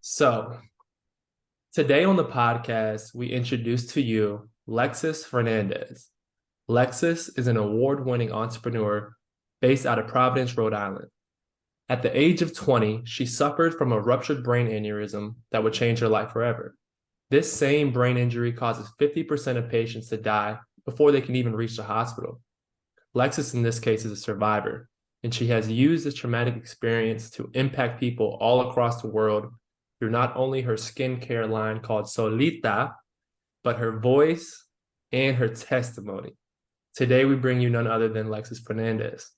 So today on the podcast, we introduce to you Lexus Fernandez. Lexus is an award-winning entrepreneur based out of Providence, Rhode Island. At the age of 20, she suffered from a ruptured brain aneurysm that would change her life forever. This same brain injury causes 50% of patients to die before they can even reach the hospital. Lexus, in this case, is a survivor, and she has used this traumatic experience to impact people all across the world through not only her skincare line called Soulita, but her voice and her testimony. Today, we bring you none other than Lexus Fernandez.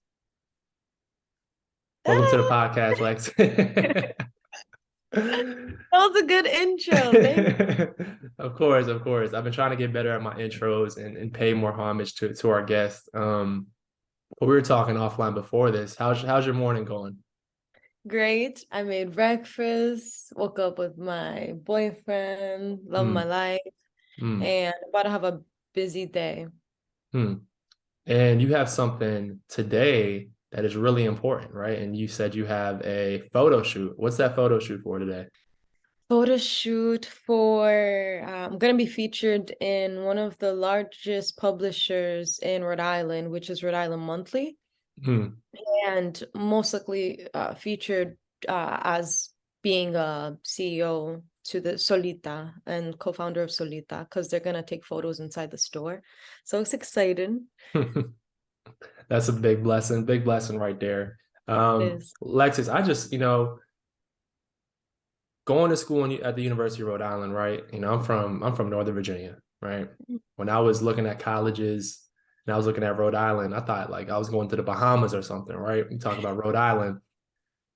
Welcome to the podcast, Lex. That was a good intro. Thank Of course, of course. I've been trying to get better at my intros and pay more homage to our guests. But we were talking offline before this. How's your morning going? Great. I made breakfast, woke up with my boyfriend, love my Mm, life, mm, and about to have a busy day. mm. And you have something today that is really important, right? And you said you have a photo shoot. What's that photo shoot for today? Photo shoot for, I'm going to be featured in one of the largest publishers in Rhode Island, which is Rhode Island Monthly, Hmm. and most likely featured as being a CEO to the Soulita and co-founder of Soulita, because they're going to take photos inside the store. So it's exciting. That's a big blessing right there. Is Lexus, I just, going to school at the University of Rhode Island, right? I'm from Northern Virginia, right? When I was looking at colleges and I was looking at Rhode Island, I thought like I was going to the Bahamas or something, right? We talk about Rhode Island,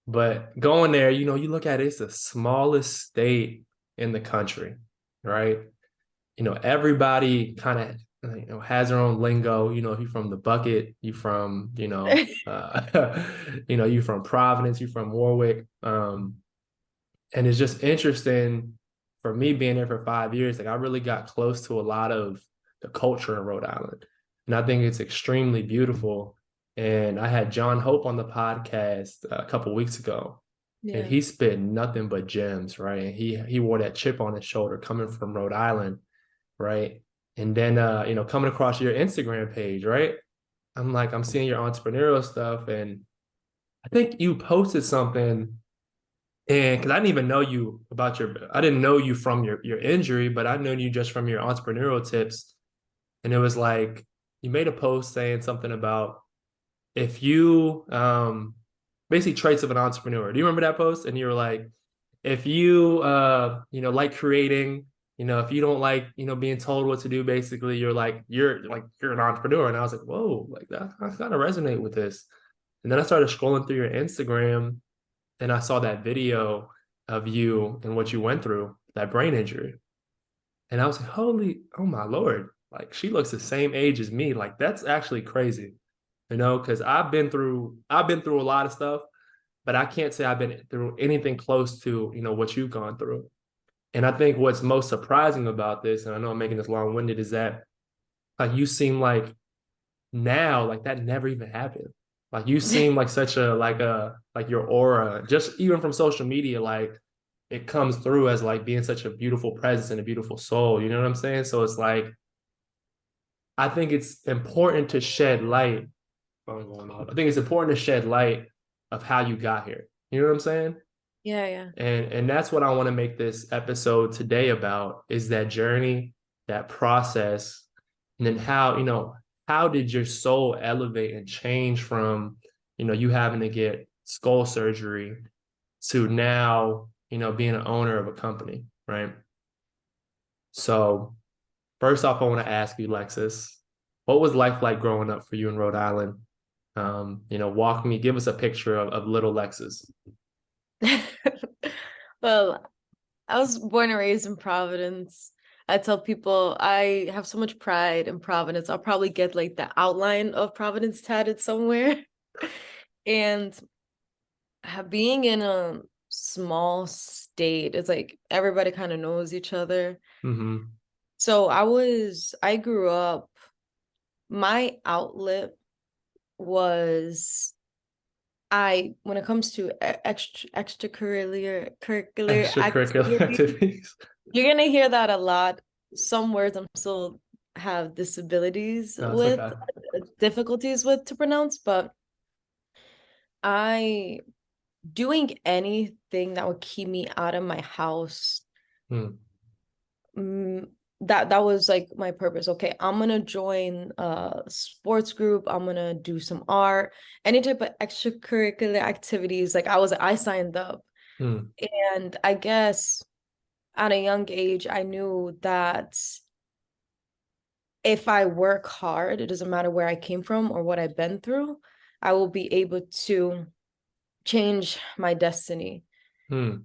but going there, you look at it, it's the smallest state in the country, right? Everybody kind of has their own lingo. If you're from the bucket, you from, you from Providence, you from Warwick. And it's just interesting for me being there for 5 years. Like I really got close to a lot of the culture in Rhode Island. And I think it's extremely beautiful. And I had John Hope on the podcast a couple weeks ago, and yeah. he spit nothing but gems, right? And he wore that chip on his shoulder coming from Rhode Island, right? And then coming across your Instagram page, right? I'm seeing your entrepreneurial stuff, and I think you posted something, and because I didn't even know you I didn't know you from your injury, but I know you just from your entrepreneurial tips. And it was like you made a post saying something about if you basically traits of an entrepreneur. Do you remember that post? And you were like, if you like creating, if you don't like, being told what to do, basically you're an entrepreneur. And I was like, whoa, like that I kind of resonate with this. And then I started scrolling through your Instagram, and I saw that video of you and what you went through, that brain injury. And I was like, holy, oh my Lord, like she looks the same age as me. Like that's actually crazy, because I've been through a lot of stuff, but I can't say I've been through anything close to, what you've gone through. And I think what's most surprising about this, and I know I'm making this long-winded, is that like you seem like now like that never even happened. Like you seem like such like your aura, just even from social media, like it comes through as like being such a beautiful presence and a beautiful soul. You know what I'm saying? So it's like I think it's important to shed light. I think it's important to shed light of how you got here. You know what I'm saying? Yeah, yeah. And that's what I want to make this episode today about, is that journey, that process, and then how did your soul elevate and change from, you having to get skull surgery to now, being an owner of a company, right? So first off, I want to ask you, Lexus, what was life like growing up for you in Rhode Island? Give us a picture of little Lexus. Well, I was born and raised in Providence. I tell people I have so much pride in Providence. I'll probably get like the outline of Providence tatted somewhere. And being in a small state, it's like everybody kind of knows each other. Mm-hmm. So I grew up, my outlet was when it comes to extracurricular Extracurricular activities, activities. you're gonna hear that a lot. Some words I'm still have disabilities No, it's with, okay. difficulties with to pronounce, but I doing anything that would keep me out of my house, Hmm. mm, that was like my purpose. Okay, I'm gonna join a sports group. I'm gonna do some art, any type of extracurricular activities. Like I signed up, Hmm. and I guess at a young age, I knew that if I work hard, it doesn't matter where I came from or what I've been through, I will be able to change my destiny. Hmm.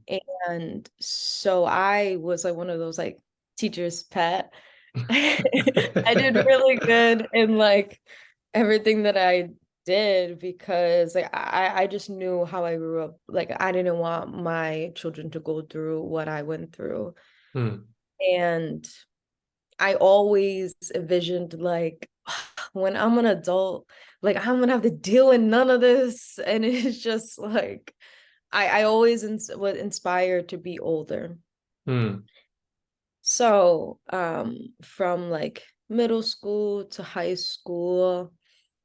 And so I was like one of those like teacher's pet. I did really good in like everything that I did because like I just knew how I grew up. Like I didn't want my children to go through what I went through. Hmm. And I always envisioned like when I'm an adult, like I'm gonna have to deal with none of this. And it's just like I always was inspired to be older. Hmm. So, from like middle school to high school,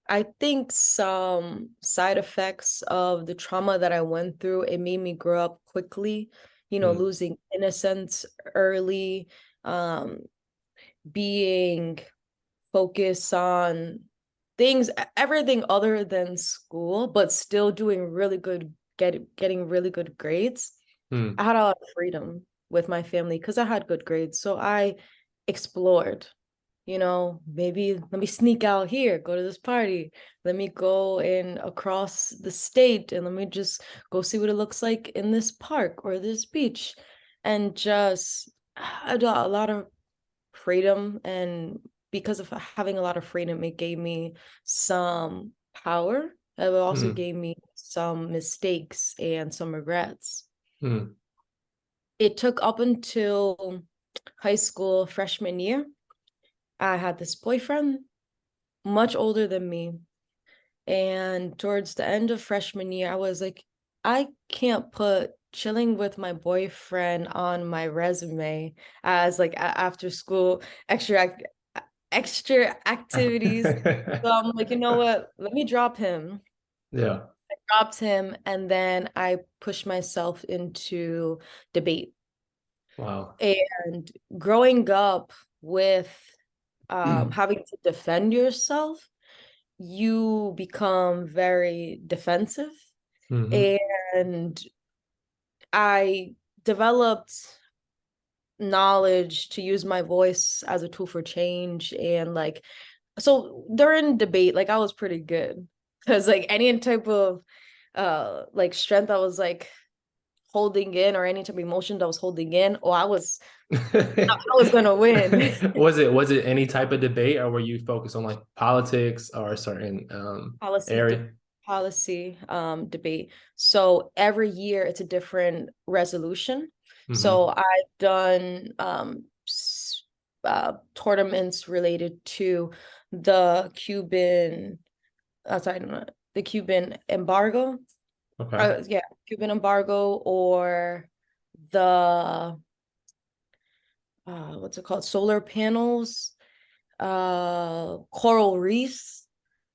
I think some side effects of the trauma that I went through, it made me grow up quickly, Hmm. losing innocence early, um, being focused on things, everything other than school, but still doing really good, getting really good grades. I Hmm. had a lot of freedom with my family because I had good grades. So I explored, maybe let me sneak out here, go to this party. Let me go in across the state and let me just go see what it looks like in this park or this beach. And just I got a lot of freedom. And because of having a lot of freedom, it gave me some power. It also Hmm. gave me some mistakes and some regrets. Hmm. It took up until high school freshman year. I had this boyfriend, much older than me. And towards the end of freshman year, I was like, I can't put chilling with my boyfriend on my resume as like after school extra activities. So I'm like, you know what? Let me drop him. Yeah. Dropped him, and then I pushed myself into debate. Wow. And growing up with having to defend yourself, you become very defensive. Hmm. And I developed knowledge to use my voice as a tool for change. And like, so during debate, like I was pretty good because like any type of like strength I was like holding in or any type of emotion that I was holding in, oh, I was gonna win. Was it any type of debate, or were you focused on like politics or a certain policy de area? policy debate. So every year it's a different resolution. Hmm. So I've done tournaments related to the Cuban sorry, no, the Cuban embargo. Okay. Yeah, Cuban embargo, or the what's it called? Solar panels, coral reefs,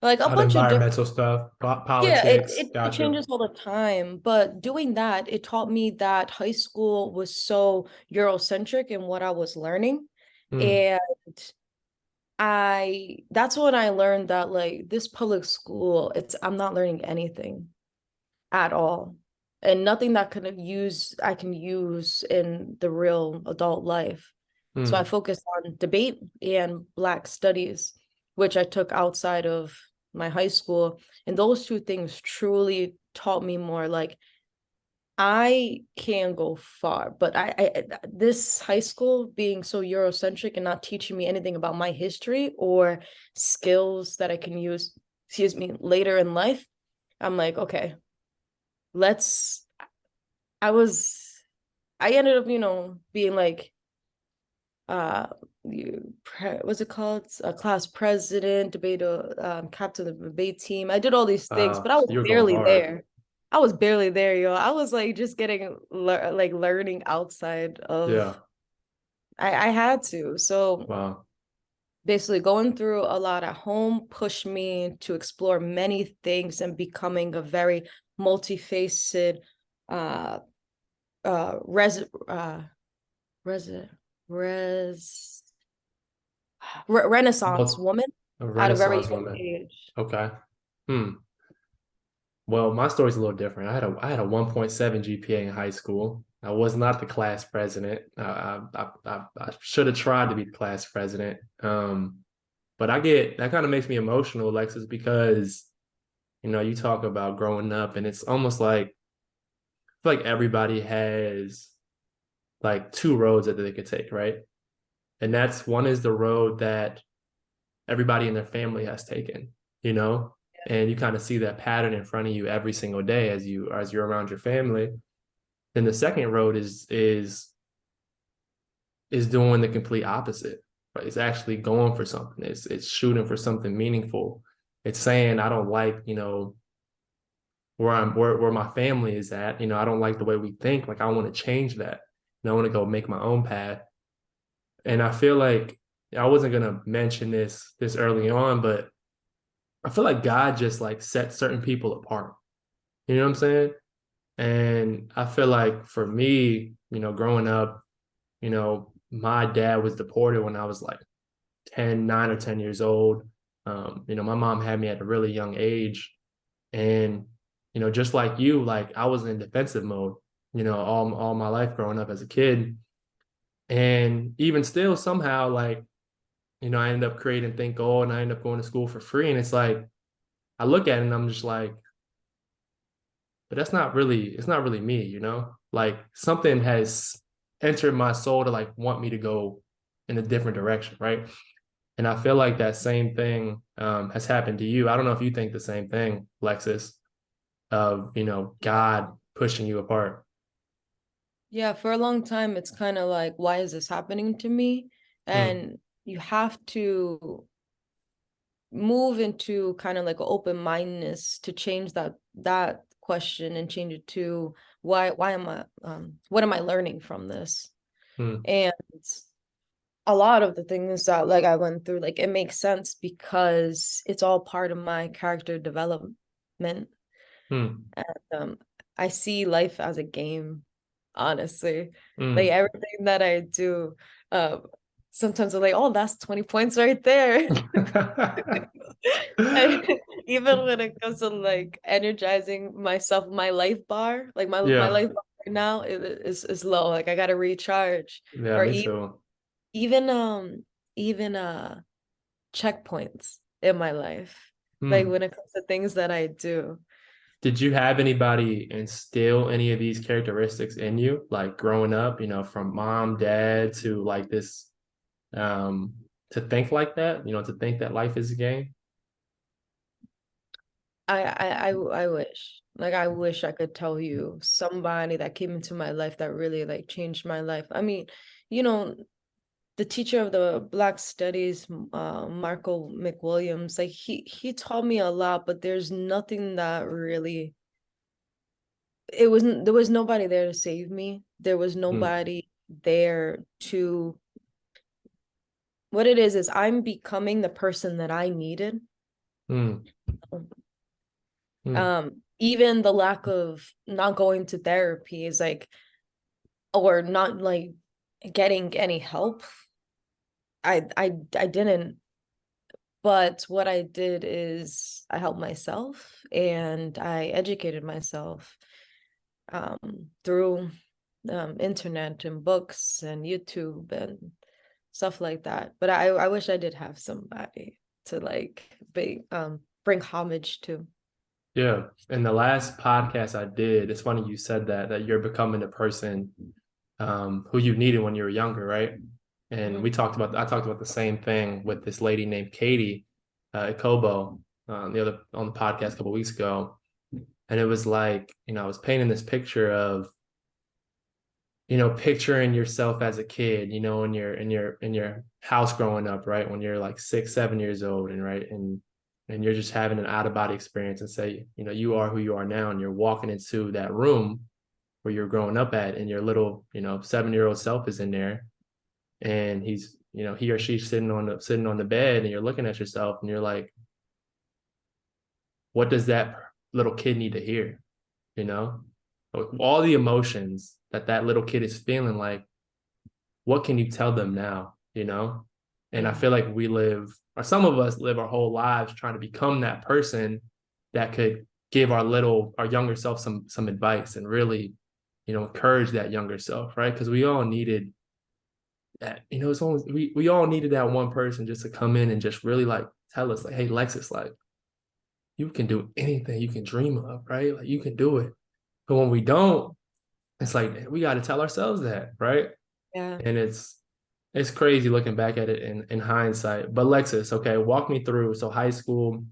like a Out bunch of different. environmental stuff, Yeah, politics. it Gotcha. changes all the time. But doing that, it taught me that high school was so Eurocentric in what I was learning. Hmm. And that's when I learned that like this public school, I'm not learning anything at all. And nothing that I can use in the real adult life. So I Hmm. focused on debate and Black studies, which I took outside of my high school. And those two things truly taught me more. Like I can go far, but this high school being so Eurocentric and not teaching me anything about my history or skills that I can use, excuse me, later in life. I'm like, okay, let's I was I ended up, being like uh what's it called? A class president, captain of the debate team. I did all these things, but I So was you're going barely hard. there. I was barely there, yo. I was like just getting like learning outside of Yeah. I had to. So Wow. basically going through a lot at home pushed me to explore many things and becoming a very multifaceted uh res res res renaissance Well, woman a at a very Renaissance young woman. age. Okay. Hmm. Well, my story's a little different. I had a 1.7 GPA in high school. I was not the class president. I should have tried to be the class president. But I get that kind of makes me emotional, Alexis, because you talk about growing up, and it's almost like I feel like everybody has like two roads that they could take, right? And that's one is the road that everybody in their family has taken, you know, and you kind of see that pattern in front of you every single day as you're around your family. Then the second road is doing the complete opposite. Right? It's actually going for something. It's shooting for something meaningful. It's saying I don't like where my family is at. I don't like the way we think. Like I want to change that. And I want to go make my own path. And I feel like I wasn't gonna mention this early on, but I feel like God just like set certain people apart. You know what I'm saying? And I feel like for me, growing up, my dad was deported when I was like 9 or 10 years old. My mom had me at a really young age. And, just like you, like I was in defensive mode, all my life growing up as a kid. And even still, somehow, like, I ended up creating Think Gold and I ended up going to school for free. And it's like, I look at it and I'm just like, but it's not really me. Like something has entered my soul to like want me to go in a different direction, right? And I feel like that same thing has happened to you. I don't know if you think the same thing, Lexus, of God pushing you apart. Yeah, for a long time, it's kind of like, why is this happening to me? Hmm. And you have to move into kind of like an open mindedness to change that question and change it to why am I what am I learning from this? Hmm. And a lot of the things that like I went through, like it makes sense because it's all part of my character development. Hmm. And I see life as a game, honestly. Like Hmm. everything that I do, um, sometimes I'm like, oh, that's 20 points right there. And even when it comes to like energizing myself, my life bar, like my Yeah. life bar right now is low. Like I gotta recharge. Yeah, Or me too. even even checkpoints in my life. Like Hmm. when it comes to things that I do. Did you have anybody instill any of these characteristics in you, like growing up, from mom, dad to like this, um, to think like that, to think that life is a game? I wish. Like I wish I could tell you somebody that came into my life that really like changed my life. I mean, you know, the teacher of the Black Studies, Marco McWilliams, like he taught me a lot, but there's nothing that really it wasn't there was nobody there to save me. There was Hmm. nobody there to what it is I'm becoming the person that I needed. Hmm. Hmm. Even the lack of not going to therapy is like or not like getting any help. I didn't, but what I did is I helped myself and I educated myself through internet and books and YouTube and stuff like that. But I wish I did have somebody to like bring homage to. Yeah. In the last podcast I did, it's funny you said that you're becoming the person who you needed when you were younger, right? And Mhm. I talked about the same thing with this lady named Katie at Kobo on the podcast a couple weeks ago. And it was like, I was painting this picture of, picturing yourself as a kid, in your house growing up, right? When you're like 6, 7 years old, and right. And and you're just having an out of body experience, and say, you are who you are now, and you're walking into that room where you're growing up at, and your little, 7-year-old self is in there, and he's, he or she's sitting on the bed, and you're looking at yourself, and you're like, what does that little kid need to hear? You know, all the emotions that that little kid is feeling, like, what can you tell them now? And I Yeah. feel like we live, or some of us live our whole lives trying to become that person that could give our younger self some advice, and really, encourage that younger self, right? Because we all needed that, it's almost, we all needed that one person just to come in and just really like tell us, like, hey, Lexus, like, you can do anything you can dream of, right? Like, you can do it. But when we don't, it's like, man, we got to tell ourselves that, right? Yeah. And it's crazy looking back at it in hindsight. But Lexus, okay, walk me through. So high school,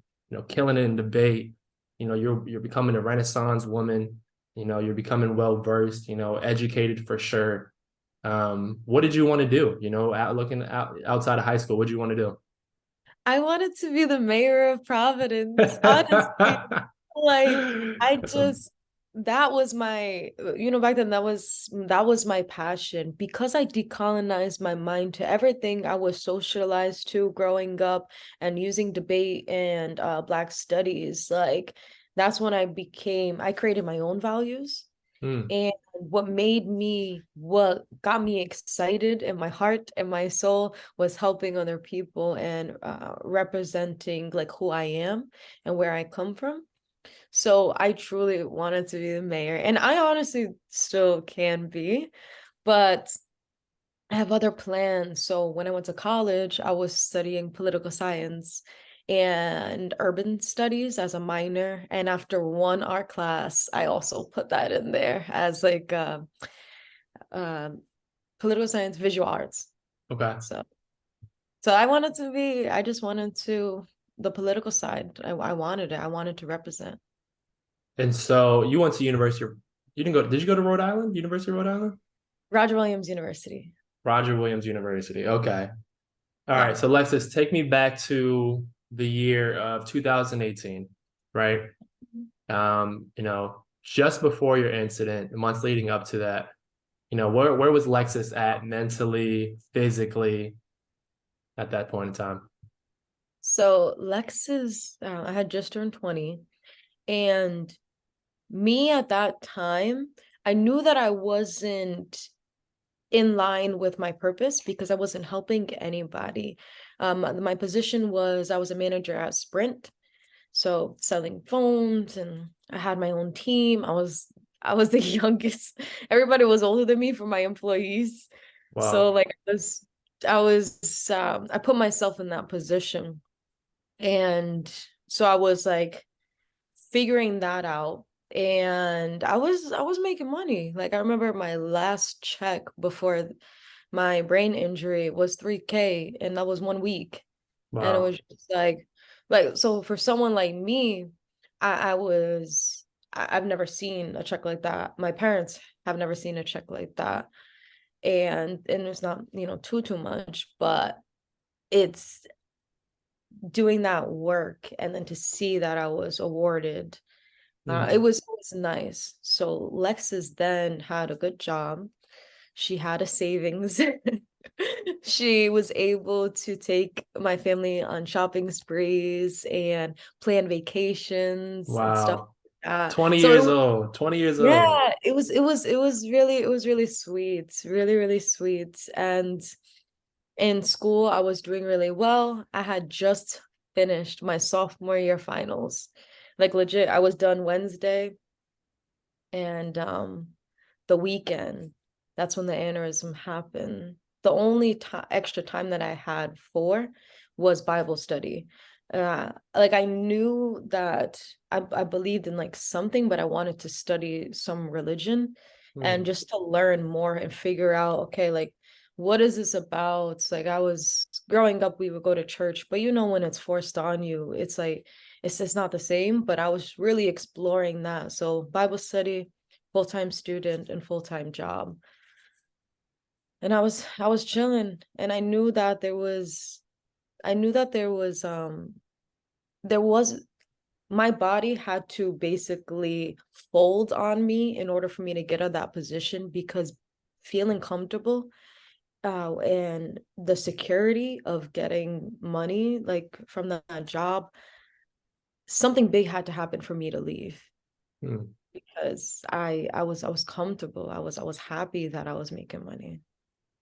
killing it in debate. You're becoming a Renaissance woman. You're becoming well versed. Educated for sure. What did you want to do? Looking outside of high school, what did you want to do? I wanted to be the mayor of Providence. Honestly, like I just that was my back then that was my passion because I decolonized my mind to everything I was socialized to growing up and using debate and Black studies. Like that's when I created my own values. Hmm. And what got me excited in my heart and my soul was helping other people and representing like who I am and where I come from. So I truly wanted to be the mayor, and I honestly still can be, but I have other plans. So when I went to college, I was studying political science and urban studies as a minor. And after one art class, I also put that in there as like uh, political science, visual arts. Okay. So I just wanted to the political side. I wanted it. I wanted to represent. And so you went to university. You didn't go. Did you go to Rhode Island? University of Rhode Island? Roger Williams University. Roger Williams University. Okay. All Yeah. right. So Lexus, take me back to the year of 2018, right? Just before your incident, the months leading up to that, where was Lexus at mentally, physically at that point in time? So I had just turned 20, and me at that time, I knew that I wasn't in line with my purpose because I wasn't helping anybody. My position was I was a manager at Sprint, so selling phones, and I had my own team. I was the youngest. Everybody was older than me for my employees. So Wow. like I put myself in that position. And so I was like figuring that out. And I was making money. Like I remember my last check before my brain injury was 3K, and that was 1 week. And it Wow. was just like so for someone like me, I was I've never seen a check like that. My parents have never seen a check like that. And it's not, too much, but it's doing that work and then to see that I was awarded, Hmm. it was nice. So Lexus then had a good job. She had a savings. She was able to take my family on shopping sprees and plan vacations and stuff Wow. like that. 20 So years old. 20 years old. yeah, it was really sweet, really, really sweet. And in school, I was doing really well. I had just finished my sophomore year finals. Like legit, I was done Wednesday, and the weekend, that's when the aneurysm happened. The only extra time that I had for was Bible study. Like I knew that I believed in like something, but I wanted to study some religion and Hmm. just to learn more and figure out, okay, like what is this about? Like I was growing up, we would go to church, but when it's forced on you, it's like it's just not the same. But I was really exploring that. So Bible study, full-time student, and full-time job. And I was chilling, and I knew that there was there was my body had to basically fold on me in order for me to get out of that position, because feeling comfortable and the security of getting money like from that job, something big had to happen for me to leave, Mm. because I was comfortable. I was happy that I was making money.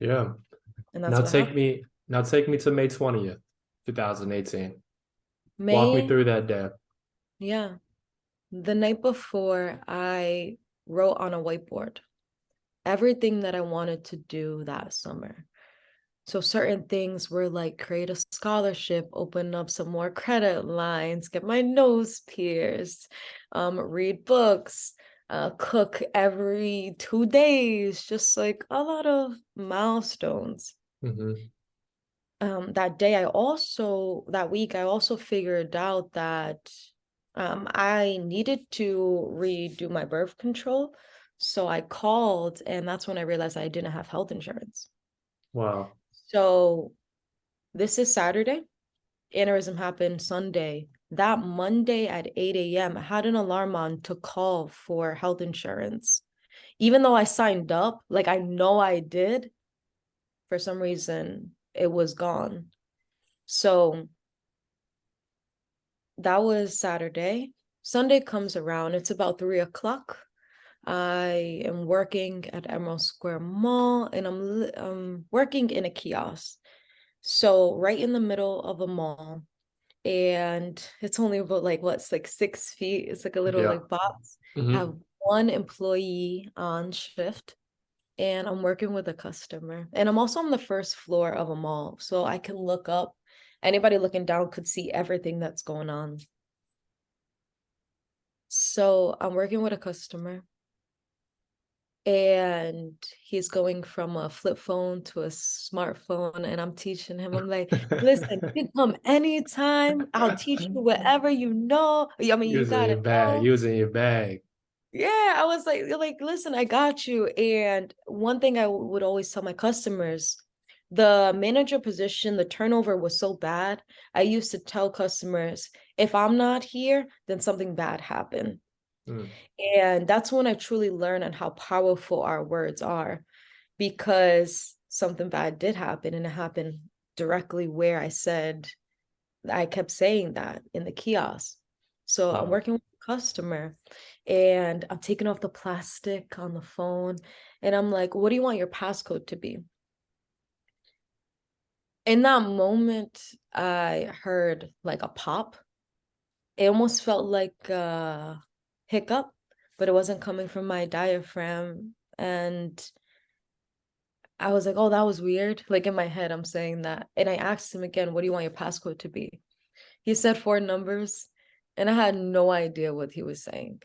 Yeah. And that's what happened. Now take me to May 20th, 2018. Walk me May, through that day. yeah. The night before, I wrote on a whiteboard everything that I wanted to do that summer. So certain things were like create a scholarship, open up some more credit lines, get my nose pierced, read books, cook every 2 days, just like a lot of milestones. Hmm. That week, I also figured out that I needed to redo my birth control. So I called, and that's when I realized I didn't have health insurance. Wow. So this is Saturday. Aneurysm happened Sunday. That Monday at 8 a.m., I had an alarm on to call for health insurance. Even though I signed up, like I know I did, for some reason it was gone. So that was Saturday. Sunday comes around. It's about 3 o'clock. I am working at Emerald Square Mall, and I'm working in a kiosk. So right in the middle of a mall, and it's only about like what's like 6 feet. It's like a little Yeah. like box. I Hmm. have one employee on shift, and I'm working with a customer. And I'm also on the first floor of a mall, so I can look up. Anybody looking down could see everything that's going on. So I'm working with a customer, and he's going from a flip phone to a smartphone, and I'm teaching him. I'm like, listen, you can come anytime. I'll teach you whatever you know. I mean, you Using gotta your bag, know. using your bag. Yeah, I was like, listen, I got you. And one thing I would always tell my customers, the manager position, the turnover was so bad. I used to tell customers, if I'm not here, then something bad happened. Mm. And that's when I truly learned on how powerful our words are, because something bad did happen, and it happened directly where I kept saying that in the kiosk. So I'm Wow. working with a customer, and I'm taking off the plastic on the phone, and I'm like, what do you want your passcode to be? In that moment, I heard like a pop. It almost felt like a hiccup, but it wasn't coming from my diaphragm. And I was like, oh, that was weird. Like in my head, I'm saying that. And I asked him again, what do you want your passcode to be? He said 4 numbers, and I had no idea what he was saying.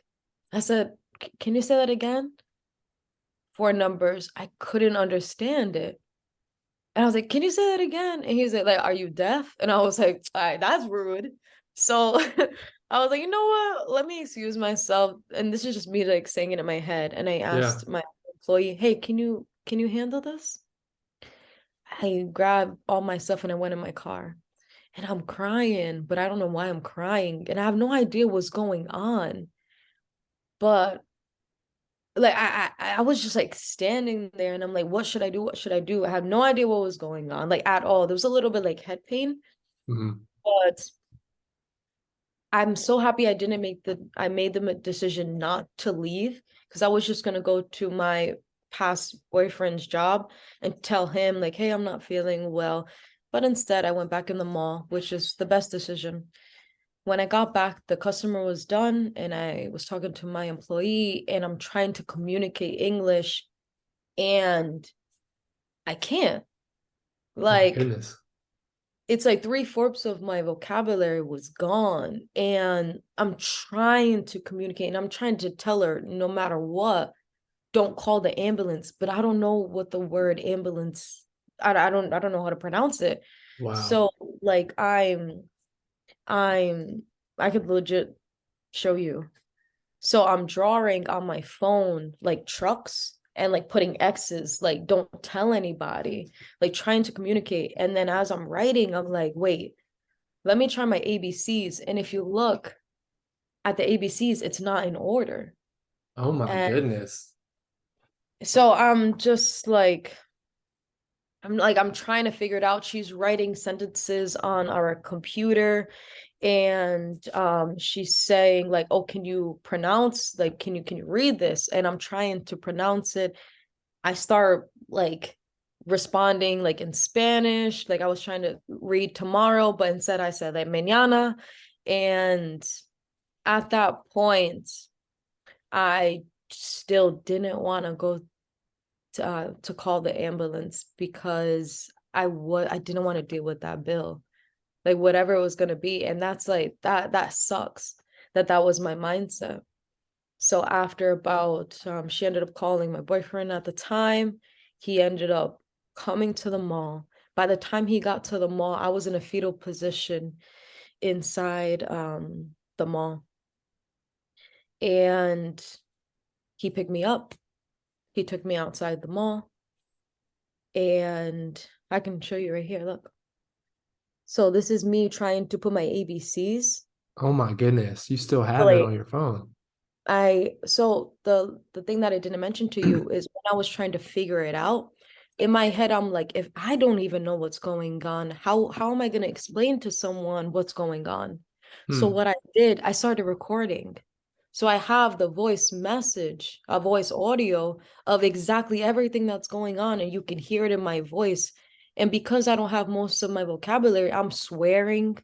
I said, can you say that again? 4 numbers. I couldn't understand it. And I was like, can you say that again? And he was like, are you deaf? And I was like, all right, that's rude. So I was like, you know what? Let me excuse myself. And this is just me like saying it in my head. And I Yeah. asked my employee, hey, can you handle this? I grabbed all my stuff and I went in my car. And I'm crying, but I don't know why I'm crying. And I have no idea what's going on. But like I was just like standing there, and I'm like, what should I do? What should I do? I had no idea what was going on, like at all. There was a little bit like head pain, Hmm. but I'm so happy I made the decision not to leave, because I was just gonna go to my past boyfriend's job and tell him like, hey, I'm not feeling well. But instead I went back in the mall, which is the best decision. When I got back, the customer was done, and I was talking to my employee, and I'm trying to communicate English, and I can't. My Like, goodness. it's like three-fourths of my vocabulary was gone, and I'm trying to communicate, and I'm trying to tell her no matter what, don't call the ambulance, but I don't know what the word ambulance, I don't know how to pronounce it. Wow. So like I'm I could legit show you. So I'm drawing on my phone like trucks and like putting X's, like don't tell anybody, like trying to communicate. And then as I'm writing, I'm like, wait, let me try my ABCs. And if you look at the ABCs, it's not in order. Oh my And goodness. so I'm trying to figure it out. She's writing sentences on our computer, and she's saying like, oh, can you pronounce, like, can you read this? And I'm trying to pronounce it. I start like responding like in Spanish, like I was trying to read tomorrow, but instead I said like mañana. And at that point, I still didn't want to go to call the ambulance because I didn't want to deal with that bill, like whatever it was gonna be. And that's like that sucks that was my mindset. So after about she ended up calling my boyfriend at the time. He ended up coming to the mall. By the time he got to the mall, I was in a fetal position inside the mall. And he picked me up. He took me outside the mall. And I can show you right here. Look. So this is me trying to put my ABCs. Oh my goodness. You still have it Like on your phone. so the thing that I didn't mention to you is when I was trying to figure it out, in my head, I'm like, if I don't even know what's going on, how am I gonna explain to someone what's going on? So Hmm. what I did, I started recording. So I have the voice message, a voice audio of exactly everything that's going on, and you can hear it in my voice. And because I don't have most of my vocabulary, I'm swearing,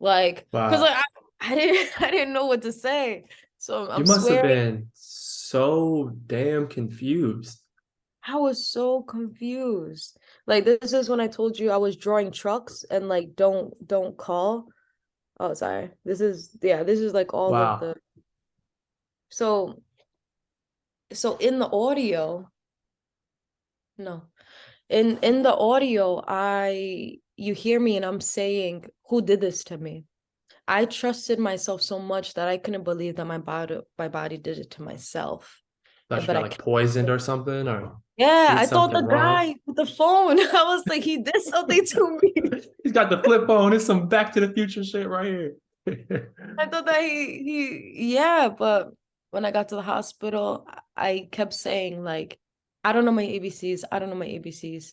like, because Wow. like I didn't know what to say. So You I'm must have swearing. been so damn confused. I was so confused. Like this is when I told you I was drawing trucks and like don't call. Oh, sorry. This is like all of Wow. the so so in the audio, no. In the audio, I you hear me and I'm saying, who did this to me? I trusted myself so much that I couldn't believe that my body did it to myself. Thought you But got I like kept, poisoned or something or yeah, did I thought something the wrong. guy with the phone, I was like, he did something to me. He's got the flip phone. It's some Back to the Future shit right here. I thought that yeah, but when I got to the hospital, I kept saying like, I don't know my ABCs. I don't know my ABCs.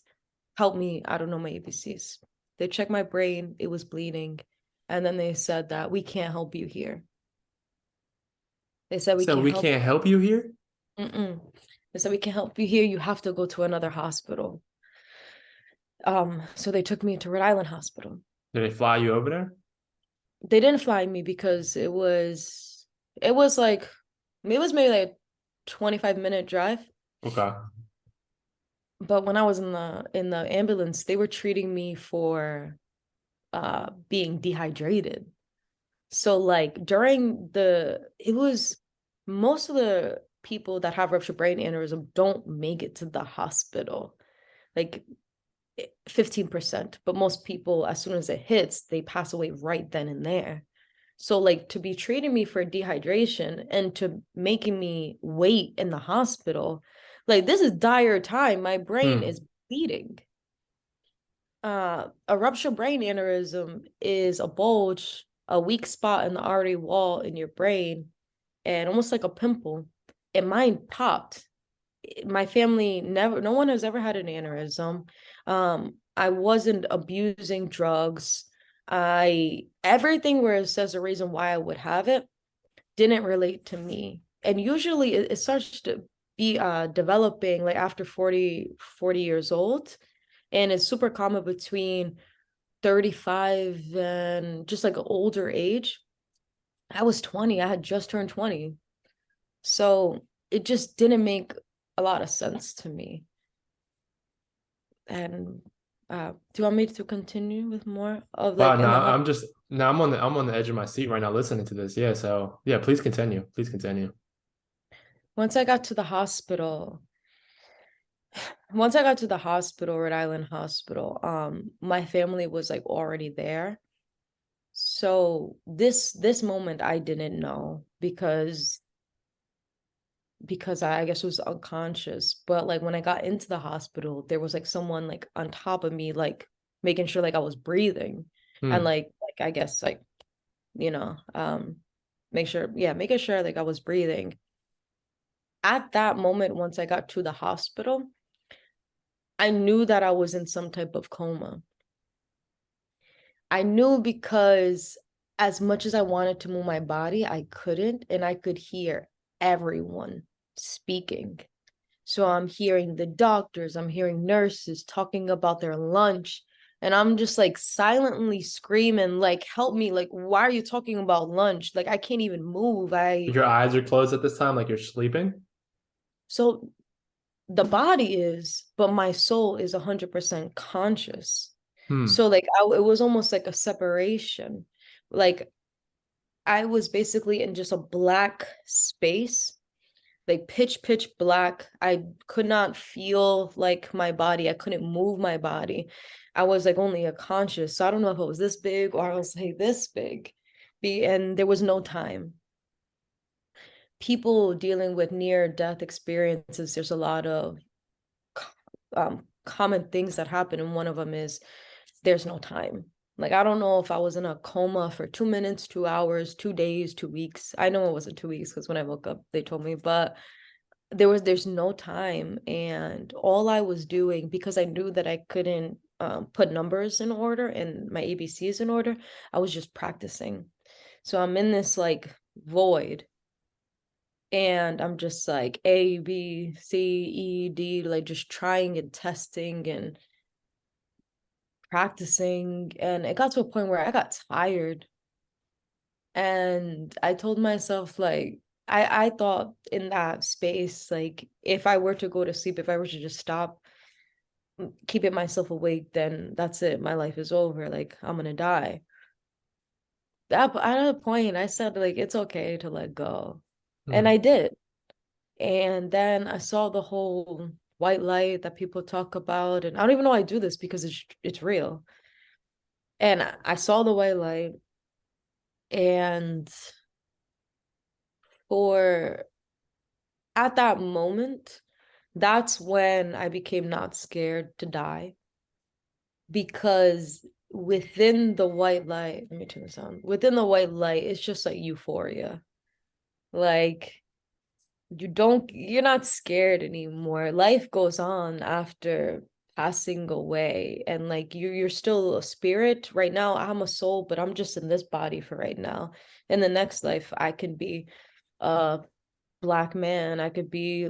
Help me. I don't know my ABCs. They checked my brain. It was bleeding. And then they said that we can't help you here. They said we So can't we help. can't help you here? Mm-mm. They said we can't help you here. You have to go to another hospital. So they took me to Rhode Island Hospital. Did they fly you over there? They didn't fly me because it was like it was maybe like a 25-minute drive. Okay. But when I was in the ambulance, they were treating me for being dehydrated. So like during the it was most of the people that have ruptured brain aneurysm don't make it to the hospital. Like 15%, but most people, as soon as it hits, they pass away right then and there. So, like, to be treating me for dehydration and to making me wait in the hospital, like, this is dire time. My brain Hmm. is bleeding. A ruptured brain aneurysm is a bulge, a weak spot in the artery wall in your brain, and almost like a pimple. And mine popped. My family never, no one has ever had an aneurysm. I wasn't abusing drugs. Everything where it says the reason why I would have it didn't relate to me. And usually it starts to be developing like after 40 years old. And it's super common between 35 and just like an older age. I was 20, I had just turned 20. So it just didn't make a lot of sense to me. And do you want me to continue with more of Wow, like no, in the I'm just now I'm on the edge of my seat right now listening to this. Yeah, so yeah, please continue. Please continue. once I got to the hospital, once I got to the hospital, Rhode Island Hospital, my family was like already there. So this moment I didn't know because I guess was unconscious. But like when I got into the hospital, there was like someone like on top of me, like making sure like I was breathing and Hmm. I guess like, you know, making sure like I was breathing. At that moment, once I got to the hospital, I knew that I was in some type of coma. I knew because as much as I wanted to move my body, I couldn't, and I could hear everyone speaking. So I'm hearing the doctors, I'm hearing nurses talking about their lunch, and I'm just like silently screaming, like, help me, like, why are you talking about lunch? Like, I can't even move. Your eyes are closed at this time, like you're sleeping. So the body is, but my soul is 100% conscious. Hmm. So like it was almost like a separation. Like I was basically in just a black space, like pitch black. I could not feel like my body. I couldn't move my body. I was like only a conscious. So I don't know if it was this big or I was like this big. And there was no time. People dealing with near death experiences, there's a lot of common things that happen, and one of them is there's no time. Like I don't know if I was in a coma for 2 minutes, 2 hours, 2 days, 2 weeks. I know it wasn't 2 weeks because when I woke up they told me, but there's no time, and all I was doing, because I knew that I couldn't put numbers in order and my ABCs in order, I was just practicing. So I'm in this like void, and I'm just like A B C E D, like just trying and testing and practicing. And it got to a point where I got tired, and I told myself like I thought in that space, like if I were to go to sleep, if I were to just stop keeping myself awake, then that's it, my life is over, like I'm gonna die. That at a point I said like it's okay to let go, and Hmm. I did. And then I saw the whole white light that people talk about, and I don't even know I do this because it's real. And I saw the white light, and for at that moment, that's when I became not scared to die, because within the white light, let me turn this on. Within the white light, it's just like euphoria. Like you're not scared anymore. Life goes on after passing away, and like you're still a spirit. Right now I'm a soul, but I'm just in this body for right now. In the next life I could be a black man, I could be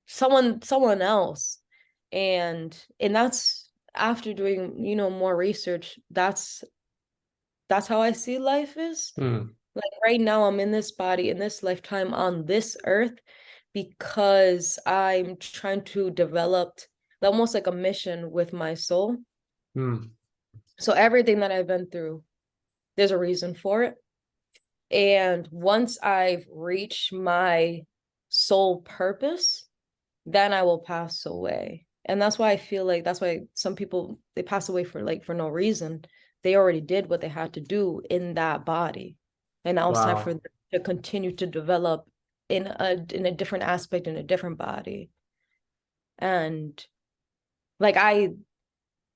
someone else. And that's after doing, more research. That's how I see life is. Hmm. Like right now, I'm in this body, in this lifetime, on this earth, because I'm trying to develop almost like a mission with my soul. Hmm. So everything that I've been through, there's a reason for it. And once I've reached my soul purpose, then I will pass away. And that's why I feel like that's why some people, they pass away for like for no reason. They already did what they had to do in that body. And now it's time for Wow. them to continue to develop in a different aspect, in a different body. And like I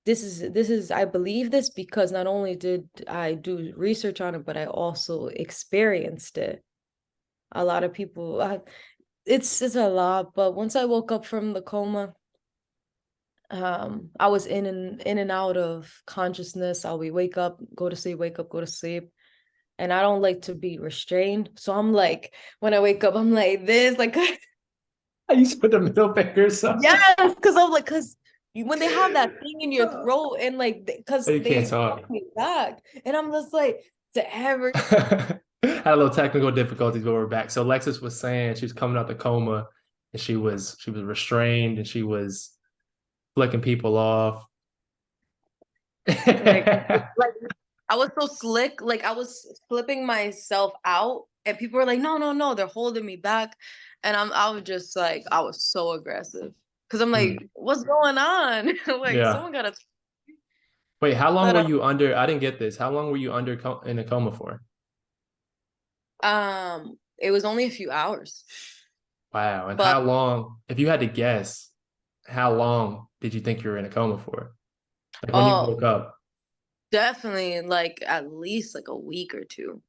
believe this because not only did I do research on it, but I also experienced it. A lot of people it's a lot, but once I woke up from the coma, I was in and out of consciousness. I'll be wake up, go to sleep, wake up, go to sleep. And I don't like to be restrained. So I'm like, when I wake up, I'm like this, like I used to put the middle fingers up. yes, because I'm like, because when they have that thing in your throat, and like because You can't they talk. brought me back, and I'm just like to ever. Had a little technical difficulties, but we're back. So Lexus was saying she was coming out the coma, and she was restrained, and she was flicking people off. Like, like I was so slick, like I was flipping myself out, and people were like, "No, no, no!" They're holding me back, and I was just like, I was so aggressive because I'm like, Hmm. "What's going on?" Like, Yeah. someone gotta. Wait, how long But were you under? I didn't get this. How long were you under in a coma for? it was only a few hours, Wow. And but how long, if you had to guess, how long did you think you were in a coma for? Like when you oh, woke up? Definitely, like at least like a week or two.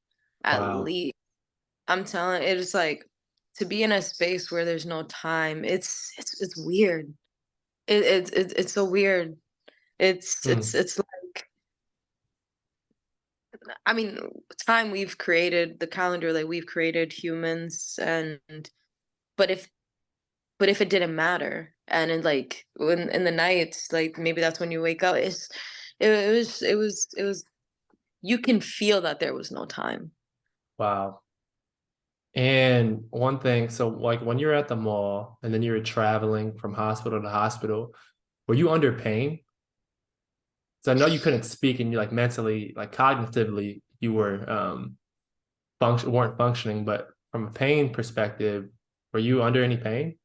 At Wow. least. I'm telling it's like to be in a space where there's no time, it's weird. It's so weird. It's Hmm. it's it's like I mean, time we've created, the calendar that we've created humans, and but if it didn't matter, and in like when in the nights, like maybe that's when you wake up, it was you can feel that there was no time. Wow. And one thing, so like when you're at the mall and then you're traveling from hospital to hospital, were you under pain? So I know you couldn't speak and you like mentally, like cognitively, you were weren't functioning, but from a pain perspective, were you under any pain?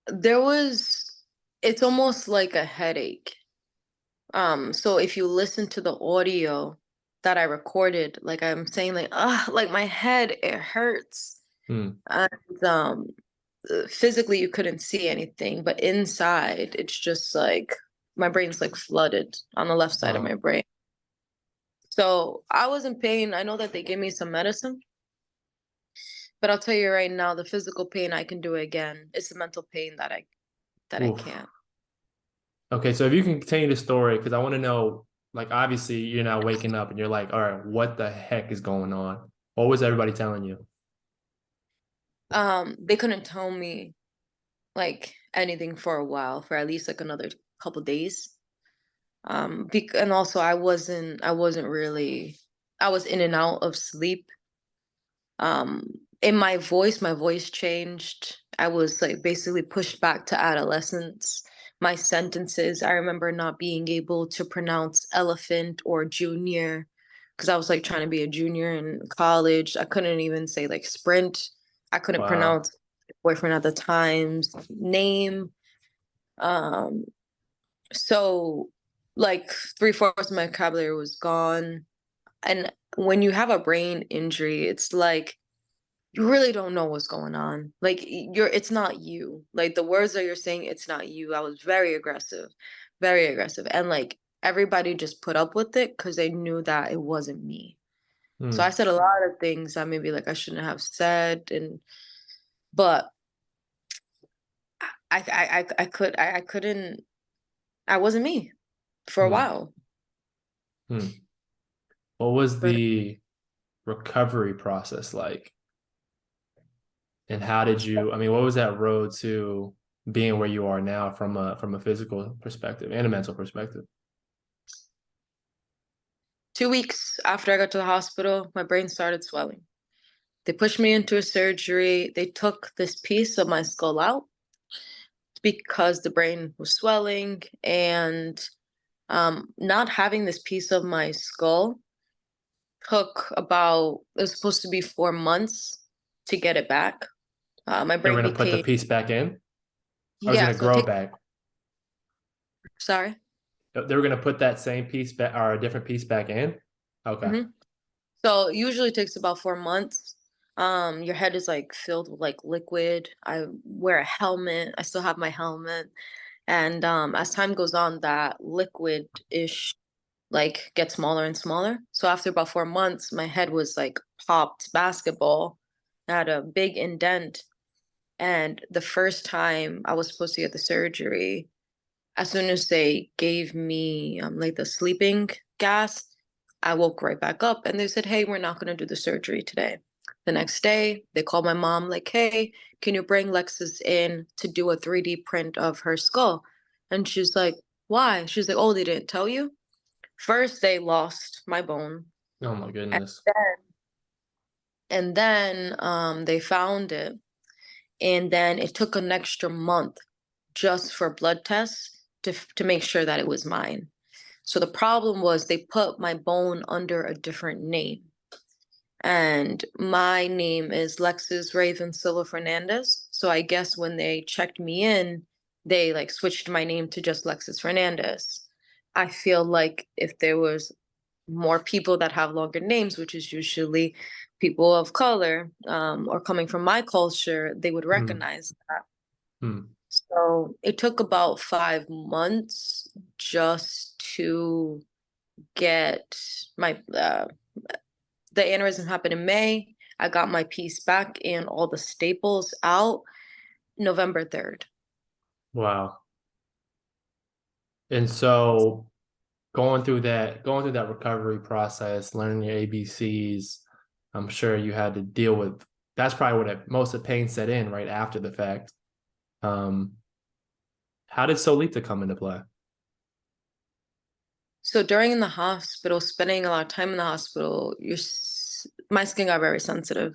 There was it's almost like a headache. So if you listen to the audio that I recorded, like I'm saying, like, like my head, it hurts. Hmm. And physically you couldn't see anything, but inside it's just like my brain's like flooded on the left side of my Oh, brain. So I was in pain. I know that they gave me some medicine, but I'll tell you right now, the physical pain I can do again. It's the mental pain that I oof. can't. Okay, so if you can continue the story, because I want to know, like, obviously you're now waking up and you're like, all right, what the heck is going on? What was everybody telling you? They couldn't tell me like anything for a while, for at least like another couple days. And also I wasn't really I was in and out of sleep. In my voice changed. I was like basically pushed back to adolescence. My sentences, I remember not being able to pronounce elephant or junior because I was like trying to be a junior in college. I couldn't even say like sprint. I couldn't Wow. pronounce boyfriend at the time's name. Um, so like three-fourths of my vocabulary was gone. And when you have a brain injury, it's like you really don't know what's going on. Like it's not you. Like the words that you're saying, it's not you. I was very aggressive, very aggressive. And like everybody just put up with it because they knew that it wasn't me. So I Hmm. said a lot of things that maybe like I shouldn't have said. And but I couldn't I wasn't me for a Hmm. while. Hmm. What was But the recovery process like? And how did you, I mean, what was that road to being where you are now from a physical perspective and a mental perspective? 2 weeks after I got to the hospital, my brain started swelling. They pushed me into a surgery. They took this piece of my skull out because the brain was swelling, and not having this piece of my skull took about, it was supposed to be 4 months to get it back. My They were brain going to put the became, piece back in? I was yeah, going to so it grow takes, back. sorry. They were going to put that same piece back or a different piece back in? Okay. hmm So usually it takes about 4 months. Your head is like filled with like liquid. I wear a helmet. I still have my helmet. And as time goes on, that liquid-ish like gets smaller and smaller. So after about 4 months, my head was like popped basketball. I had a big indent. And the first time I was supposed to get the surgery, as soon as they gave me like the sleeping gas, I woke right back up and they said, "Hey, we're not going to do the surgery today." The next day, they called my mom, like, "Hey, can you bring Lexus in to do a 3D print of her skull?" And she's like, "Why?" She's like, "Oh, they didn't tell you?" First, they lost my bone. Oh my And goodness. then they found it. And then it took an extra month just for blood tests to make sure that it was mine. So the problem was they put my bone under a different name. And my name is Lexus Raven Silva Fernandez. So I guess when they checked me in, they like switched my name to just Lexus Fernandez. I feel like if there was more people that have longer names, which is usually people of color or coming from my culture, they would Hmm. recognize that. Hmm. So it took about 5 months just to. get my the aneurysm happened in May. I got my piece back and all the staples out November 3rd. Wow. And so going through that recovery process, learning your ABCs, I'm sure you had to deal with that's probably when most of the pain set in right after the fact. Um, how did Soulita come into play? So during in the hospital, spending a lot of time in the hospital, my skin got very sensitive.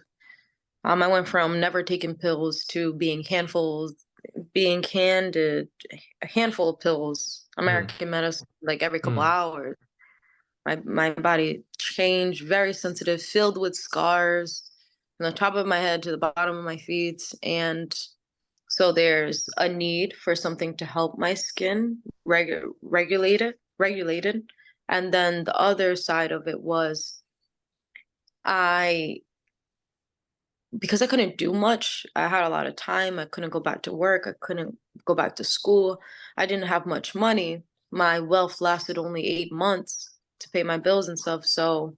I went from never taking pills to being handed a handful of pills, Hmm. American medicine, like every couple Hmm. hours. My body changed, very sensitive, filled with scars from the top of my head to the bottom of my feet. And so there's a need for something to help my skin regulated. And then the other side of it was I because I couldn't do much, I had a lot of time. I couldn't go back to work. I couldn't go back to school. I didn't have much money. My wealth lasted only 8 months to pay my bills and stuff. So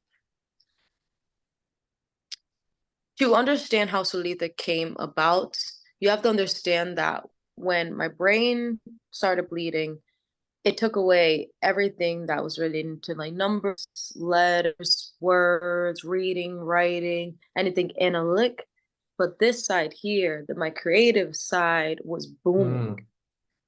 to understand how Solita came about, you have to understand that when my brain started bleeding, it took away everything that was related to like numbers, letters, words, reading, writing, anything analytic. But this side here, my creative side was booming.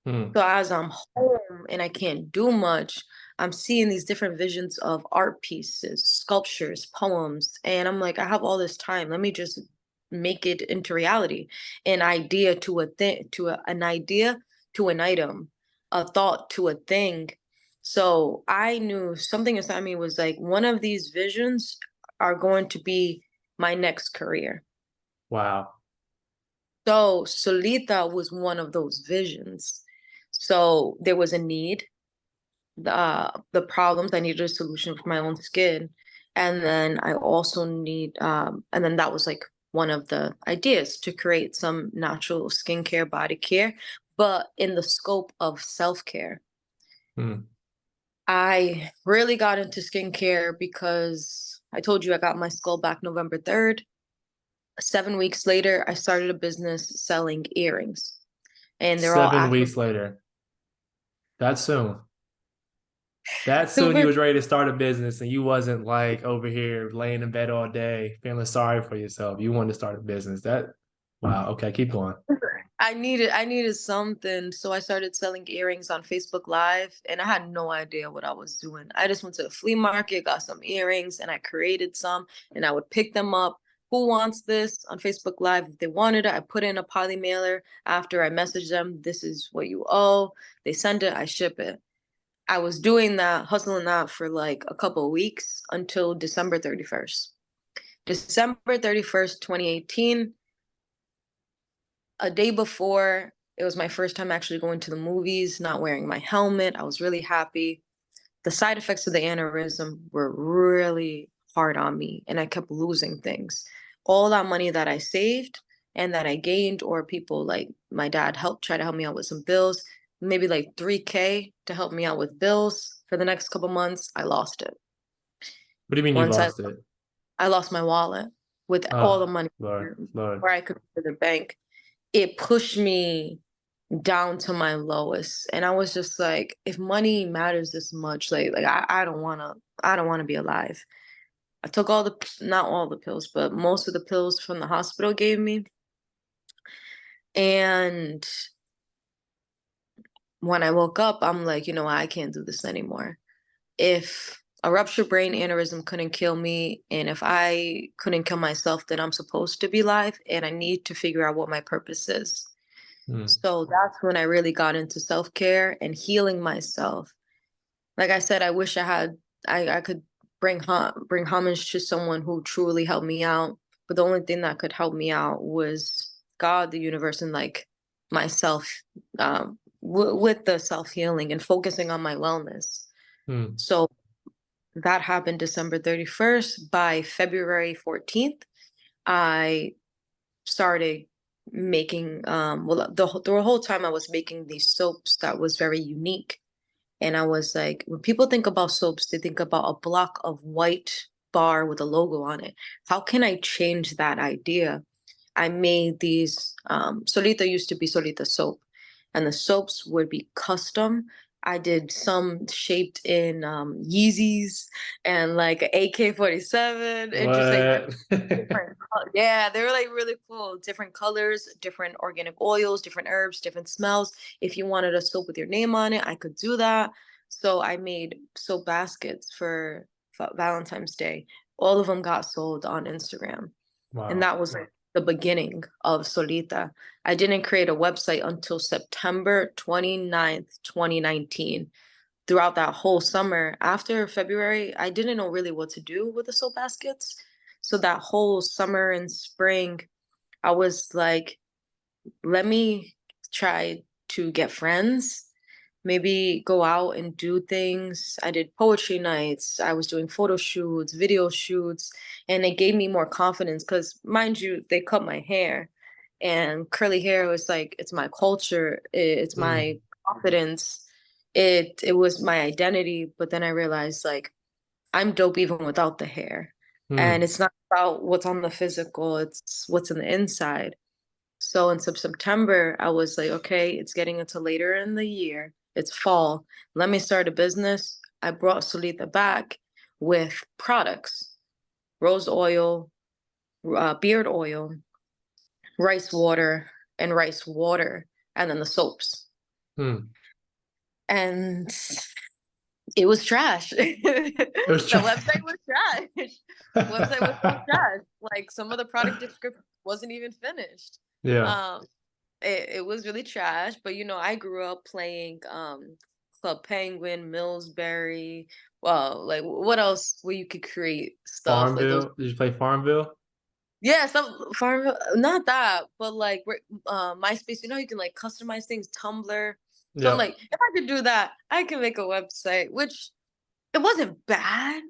Hmm. Hmm. So as I'm home and I can't do much, I'm seeing these different visions of art pieces, sculptures, poems, and I'm like, I have all this time. Let me just make it into reality. An idea to a thing, an idea to an item, a thought to a thing. So I knew something inside me was like, one of these visions are going to be my next career. Wow. So Solita was one of those visions. So there was a need, the problems, I needed a solution for my own skin. And then I also and then that was like one of the ideas to create some natural skincare, body care, but in the scope of self-care. Hmm. I really got into skincare because I told you I got my skull back November 3rd. 7 weeks later, I started a business selling earrings, and they're all 7 weeks Afro. later. That soon. That soon you Super. was ready to start a business and you wasn't like over here laying in bed all day feeling sorry for yourself. You wanted to start a business. That wow. Okay, keep going. I needed something, so I started selling earrings on Facebook Live, and I had no idea what I was doing. I just went to the flea market, got some earrings, and I created some, and I would pick them up. Who wants this on Facebook Live? If they wanted it, I put in a poly mailer. After I messaged them, this is what you owe. They send it, I ship it. I was doing that, hustling that for like a couple of weeks until December 31st. December 31st, 2018, a day before, it was my first time actually going to the movies, not wearing my helmet. I was really happy. The side effects of the aneurysm were really hard on me, and I kept losing things. All that money that I saved and that I gained, or people like my dad helped try to help me out with some bills, maybe like 3K to help me out with bills for the next couple months, I lost it. What do you mean you Once lost it? I lost my wallet with all the Oh, money Lord, Lord. where I could go to the bank. It pushed me down to my lowest, and I was just like, if money matters this much, like I don't want to be alive. I took not all the pills, but most of the pills from the hospital gave me. And when I woke up, I'm like, I can't do this anymore. If a ruptured brain aneurysm couldn't kill me, and if I couldn't kill myself, then I'm supposed to be alive, and I need to figure out what my purpose is. Hmm. So that's when I really got into self-care and healing myself. Like I said, I wish I could bring homage to someone who truly helped me out. But the only thing that could help me out was God, the universe, and like myself, with the self-healing and focusing on my wellness. Hmm. So that happened December 31st. By February 14th, I started making, well, the whole time I was making these soaps that was very unique. And I was like, when people think about soaps, they think about a block of white bar with a logo on it. How can I change that idea? I made these, Soulita used to be Soulita soap, and the soaps would be custom. I did some shaped in Yeezys and like an AK-47, and just like What? different yeah, they were like really cool. Different colors, different organic oils, different herbs, different smells. If you wanted a soap with your name on it, I could do that. So I made soap baskets for Valentine's Day. All of them got sold on Instagram. And Wow. that was like the beginning of Soulita. I didn't create a website until September 29th, 2019. Throughout that whole summer, after February, I didn't know really what to do with the soap baskets. So that whole summer and spring, I was like, let me try to get friends, maybe go out and do things. I did poetry nights, I was doing photo shoots, video shoots, and it gave me more confidence because, mind you, they cut my hair, and curly hair was like, it's my culture, it's my Mm, confidence, it was my identity. But then I realized like I'm dope even without the hair. And mm, it's not about what's on the physical, it's what's in the inside. So in September, I was like, okay, it's getting into later in the year. It's fall. Let me start a business. I brought Soulita back with products, rose oil, beard oil, rice water, and then the soaps. mm. And it was trash. The It was website trash. was trash. Website was so trash. Like some of the product description wasn't even finished. Yeah. Um, it was really trash, but I grew up playing Club Penguin, Millsbury. Well, like what else where you could create stuff like those? Farmville. Did you play Farmville? Yeah, some farm, not that, but like MySpace. You can like customize things, Tumblr. So I'm Yep. like, if I could do that, I can make a website, which it wasn't bad,